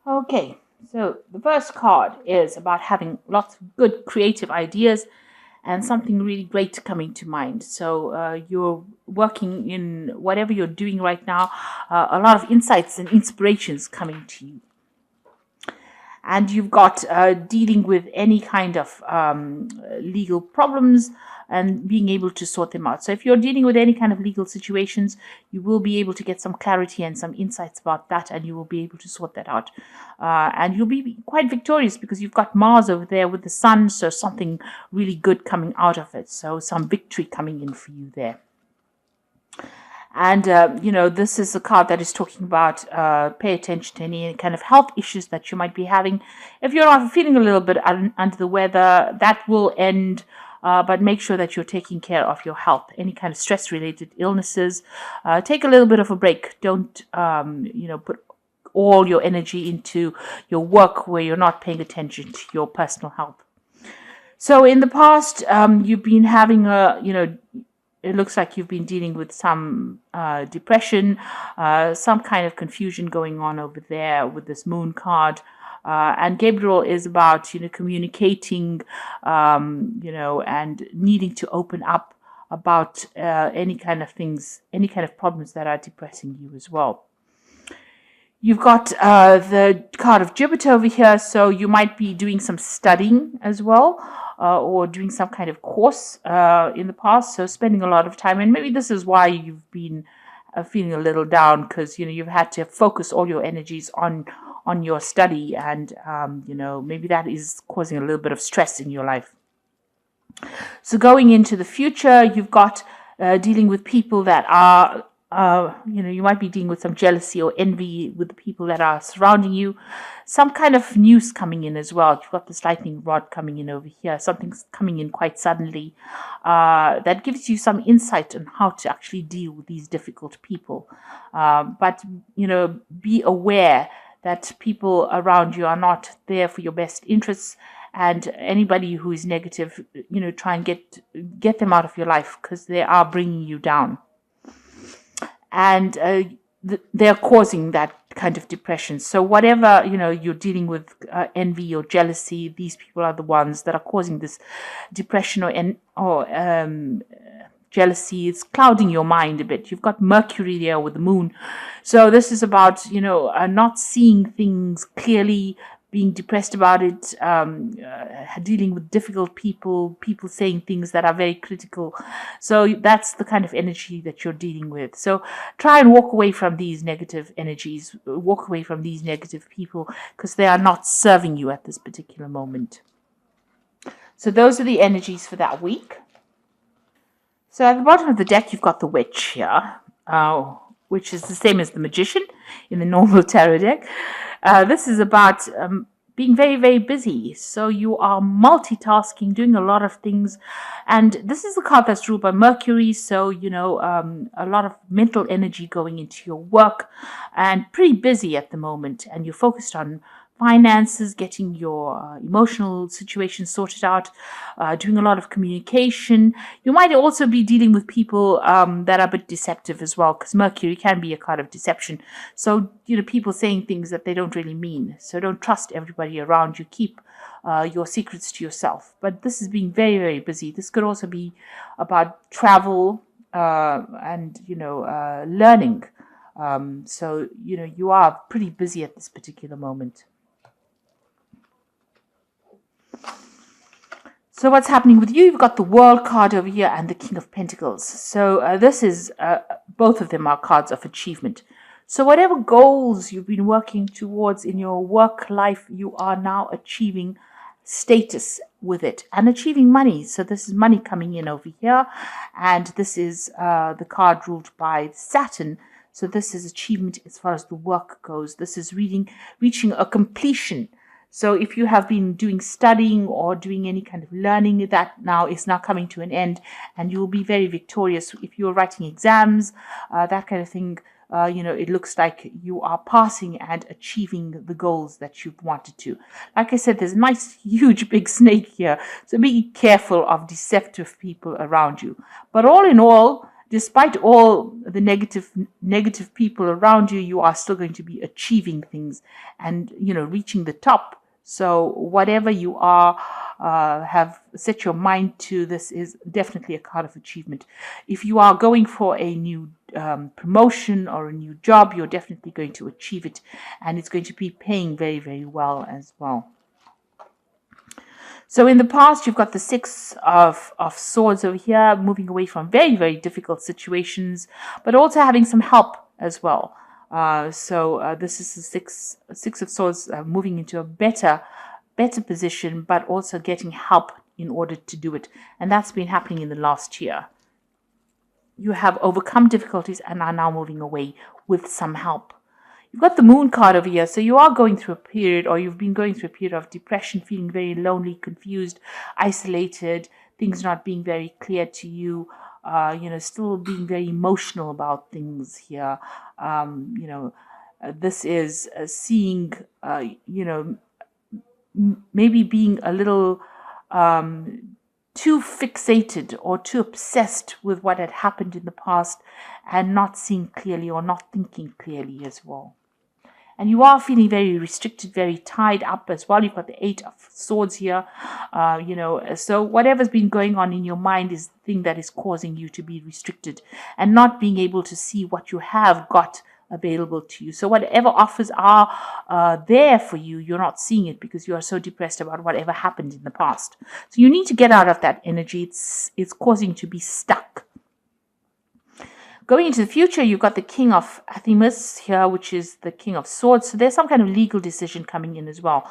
Okay, so the first card is about having lots of good creative ideas and something really great coming to mind. So you're working in whatever you're doing right now, a lot of insights and inspirations coming to you. And you've got dealing with any kind of legal problems and being able to sort them out. So if you're dealing with any kind of legal situations, you will be able to get some clarity and some insights about that, and you will be able to sort that out. And you'll be quite victorious because you've got Mars over there with the sun, so something really good coming out of it. So some victory coming in for you there. And, this is a card that is talking about pay attention to any kind of health issues that you might be having. If you're feeling a little bit under the weather, that will end. But make sure that you're taking care of your health. Any kind of stress-related illnesses, take a little bit of a break. Don't, put all your energy into your work where you're not paying attention to your personal health. So in the past, you've been having it looks like you've been dealing with some depression, some kind of confusion going on over there with this moon card. And Gabriel is about, communicating, and needing to open up about any kind of things, any kind of problems that are depressing you as well. You've got the card of Jupiter over here, so you might be doing some studying as well, or doing some kind of course in the past, so spending a lot of time. And maybe this is why you've been feeling a little down, because you've had to focus all your energies on your study, and maybe that is causing a little bit of stress in your life. So going into the future, you've got dealing with people that are you might be dealing with some jealousy or envy with the people that are surrounding you. Some kind of news coming in as well. You've got this lightning rod coming in over here. Something's coming in quite suddenly that gives you some insight on how to actually deal with these difficult people. But, be aware that people around you are not there for your best interests. And anybody who is negative, try and get them out of your life, because they are bringing you down. And they're causing that kind of depression. So whatever, you're dealing with envy or jealousy, these people are the ones that are causing this depression or jealousy. It's clouding your mind a bit. You've got Mercury there with the moon. So this is about, not seeing things clearly, being depressed about it, dealing with difficult people saying things that are very critical. So that's the kind of energy that you're dealing with. So try and walk away from these negative energies, walk away from these negative people, because they are not serving you at this particular moment. So those are the energies for that week. So at the bottom of the deck, you've got the Witch here, which is the same as the Magician in the normal tarot deck. This is about being very, very busy. So you are multitasking, doing a lot of things. And this is the card that's ruled by Mercury. So, a lot of mental energy going into your work and pretty busy at the moment. And you're focused on finances, getting your emotional situation sorted out, doing a lot of communication. You might also be dealing with people that are a bit deceptive as well, because Mercury can be a card of deception. So, people saying things that they don't really mean. So don't trust everybody around you. Keep your secrets to yourself. But this is being very, very busy. This could also be about travel and, learning. So, you are pretty busy at this particular moment. So what's happening with you? You've got the World card over here and the King of Pentacles. So this is, both of them are cards of achievement. So whatever goals you've been working towards in your work life, you are now achieving status with it and achieving money. So this is money coming in over here. And this is the card ruled by Saturn. So this is achievement as far as the work goes. This is reaching a completion. So if you have been doing studying or doing any kind of learning, that now is now coming to an end, and you will be very victorious. If you're writing exams, that kind of thing, it looks like you are passing and achieving the goals that you've wanted to. Like I said, there's a nice, huge, big snake here. So be careful of deceptive people around you. But all in all, despite all the negative people around you, you are still going to be achieving things and, reaching the top. So whatever you are, have set your mind to, this is definitely a card of achievement. If you are going for a new promotion or a new job, you're definitely going to achieve it, and it's going to be paying very, very well as well. So in the past, you've got the Six of Swords over here, moving away from very, very difficult situations, but also having some help as well. This is the Six of Swords, moving into a better position, but also getting help in order to do it. And that's been happening in the last year. You have overcome difficulties and are now moving away with some help. You've got the Moon card over here. So you are going through a period, or you've been going through a period of depression, feeling very lonely, confused, isolated, things not being very clear to you, still being very emotional about things here. This is seeing, maybe being a little too fixated or too obsessed with what had happened in the past and not seeing clearly or not thinking clearly as well. And you are feeling very restricted, very tied up as well. You've got the Eight of Swords here. So whatever's been going on in your mind is the thing that is causing you to be restricted and not being able to see what you have got available to you. So whatever offers are there for you, you're not seeing it because you are so depressed about whatever happened in the past. So you need to get out of that energy. It's causing you to be stuck. Going into the future, you've got the King of Athemus here, which is the King of Swords. So there's some kind of legal decision coming in as well.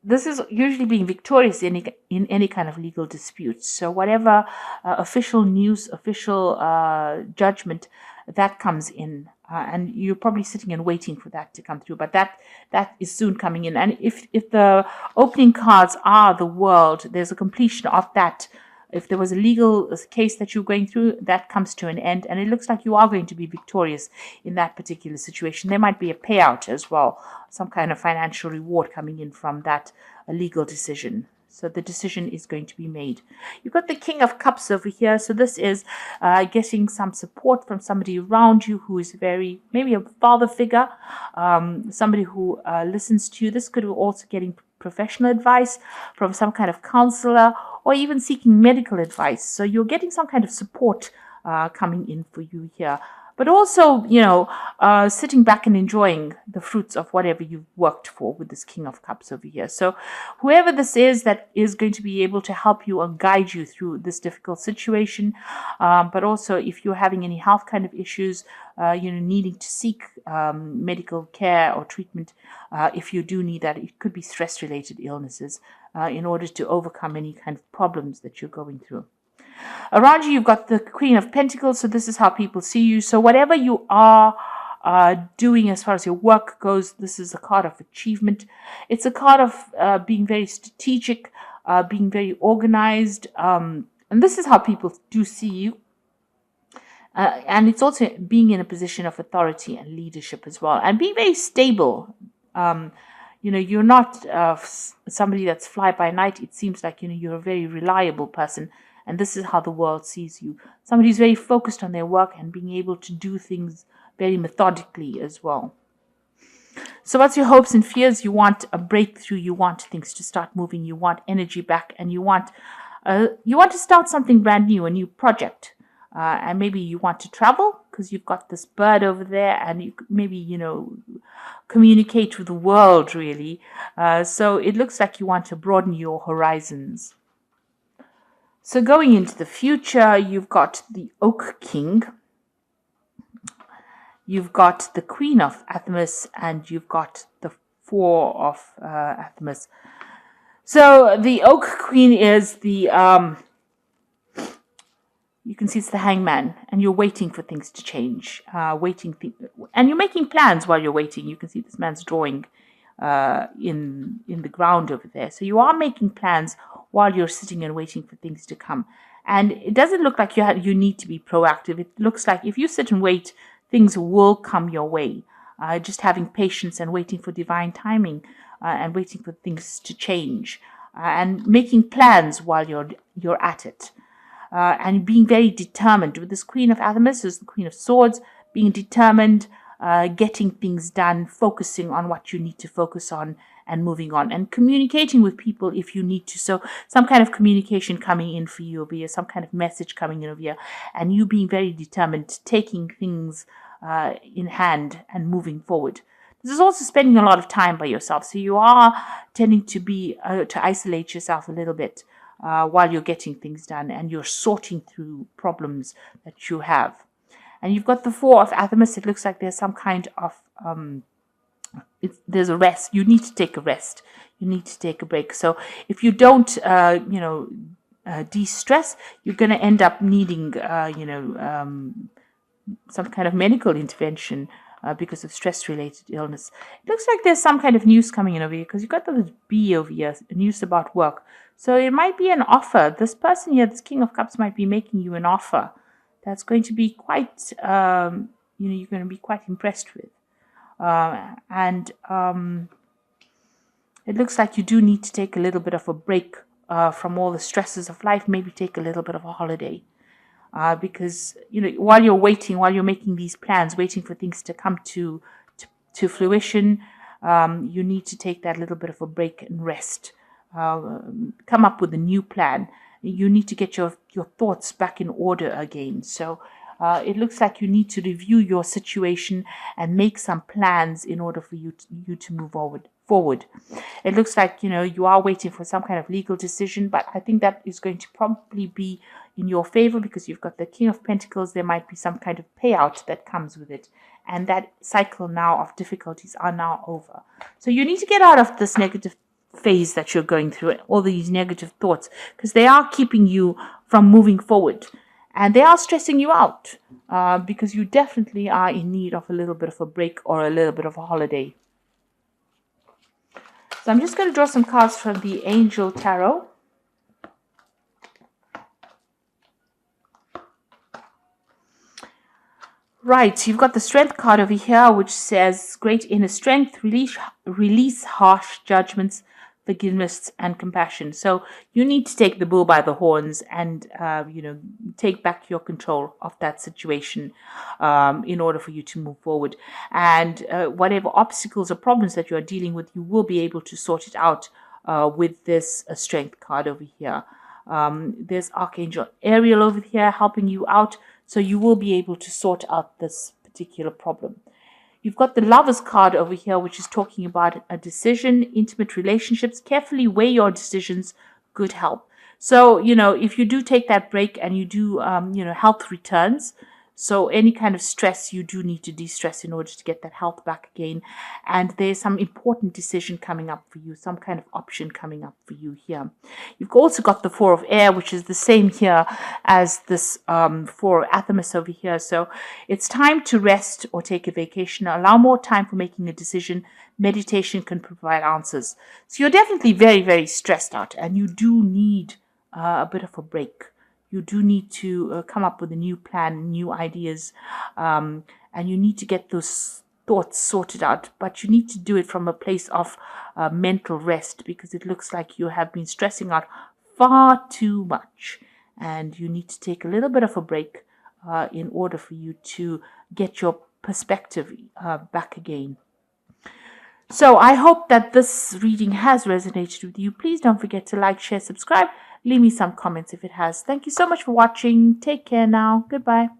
This is usually being victorious in any kind of legal dispute. So whatever official news, official judgment that comes in, and you're probably sitting and waiting for that to come through. But that is soon coming in. And if the opening cards are the World, there's a completion of that. If there was a legal case that you're going through, that comes to an end, and it looks like you are going to be victorious in that particular situation. There might be a payout as well, some kind of financial reward coming in from that legal decision. So the decision is going to be made. You've got the King of Cups over here. So this is getting some support from somebody around you who is maybe a father figure, somebody who listens to you. This could be also getting professional advice from some kind of counselor, or even seeking medical advice. So you're getting some kind of support coming in for you here. But also, sitting back and enjoying the fruits of whatever you've worked for with this King of Cups over here. So whoever this is that is going to be able to help you or guide you through this difficult situation. But also, if you're having any health kind of issues, needing to seek medical care or treatment, if you do need that, it could be stress-related illnesses in order to overcome any kind of problems that you're going through. Around you, you've got the Queen of Pentacles. So this is how people see you. So whatever you are doing as far as your work goes, this is a card of achievement. It's a card of being very strategic, being very organized. And this is how people do see you. And it's also being in a position of authority and leadership as well. And being very stable. You're not somebody that's fly by night. It seems like, you're a very reliable person. And this is how the world sees you. Somebody who's very focused on their work and being able to do things very methodically as well. So what's your hopes and fears? You want a breakthrough. You want things to start moving. You want energy back. And you want to start something brand new, a new project. And maybe you want to travel because you've got this bird over there. And you maybe, communicate with the world, really. So it looks like you want to broaden your horizons. So going into the future, you've got the Oak King, you've got the Queen of Athemus, and you've got the Four of Athemus. So the Oak Queen is the, you can see it's the Hangman, and you're waiting for things to change, and you're making plans while you're waiting. You can see this man's drawing in the ground over there. So you are making plans while you're sitting and waiting for things to come. And it doesn't look like you need to be proactive. It looks like if you sit and wait, things will come your way. Just having patience and waiting for divine timing and waiting for things to change and making plans while you're at it. and being very determined. With this Queen of Athamas, is the Queen of Swords, being determined, getting things done, focusing on what you need to focus on, and moving on, and communicating with people if you need to. So some kind of communication coming in for you over here, some kind of message coming in over here, and you being very determined, taking things in hand and moving forward. This is also spending a lot of time by yourself. So you are tending to be to isolate yourself a little bit while you're getting things done, and you're sorting through problems that you have. And you've got the Four of Athamas. It looks like there's some kind of there's a rest. You need to take a rest. You need to take a break. So if you don't, de-stress, you're going to end up needing, some kind of medical intervention because of stress-related illness. It looks like there's some kind of news coming in over here, because you've got this bee over here, news about work. So it might be an offer. This person here, this King of Cups, might be making you an offer that's going to be quite, you're going to be quite impressed with. It looks like you do need to take a little bit of a break from all the stresses of life. Maybe take a little bit of a holiday. Because while you're waiting, while you're making these plans, waiting for things to come to fruition, you need to take that little bit of a break and rest. Come up with a new plan. You need to get your thoughts back in order again. So it looks like you need to review your situation and make some plans in order for you to move forward. It looks like you are waiting for some kind of legal decision, but I think that is going to probably be in your favor, because you've got the King of Pentacles. There might be some kind of payout that comes with it, and that cycle now of difficulties are now over. So you need to get out of this negative phase that you're going through, all these negative thoughts, because they are keeping you from moving forward, and they are stressing you out, because you definitely are in need of a little bit of a break or a little bit of a holiday. So I'm just going to draw some cards from the Angel Tarot. Right, so you've got the Strength card over here, which says great inner strength, release harsh judgments, forgiveness, and compassion. So you need to take the bull by the horns and, take back your control of that situation in order for you to move forward. And whatever obstacles or problems that you are dealing with, you will be able to sort it out with this Strength card over here. There's Archangel Ariel over here helping you out, so you will be able to sort out this particular problem. You've got the Lovers card over here, which is talking about a decision, intimate relationships. Carefully weigh your decisions, good help. So, if you do take that break and you do, health returns, so any kind of stress, you do need to de-stress in order to get that health back again. And there's some important decision coming up for you, some kind of option coming up for you here. You've also got the Four of Air, which is the same here as this Four of Athamas over here. So it's time to rest or take a vacation. Allow more time for making a decision. Meditation can provide answers. So you're definitely very, very stressed out, and you do need a bit of a break. You do need to come up with a new plan, new ideas, and you need to get those thoughts sorted out. But you need to do it from a place of mental rest, because it looks like you have been stressing out far too much. And you need to take a little bit of a break in order for you to get your perspective back again. So I hope that this reading has resonated with you. Please don't forget to like, share, subscribe. Leave me some comments if it has. Thank you so much for watching. Take care now. Goodbye.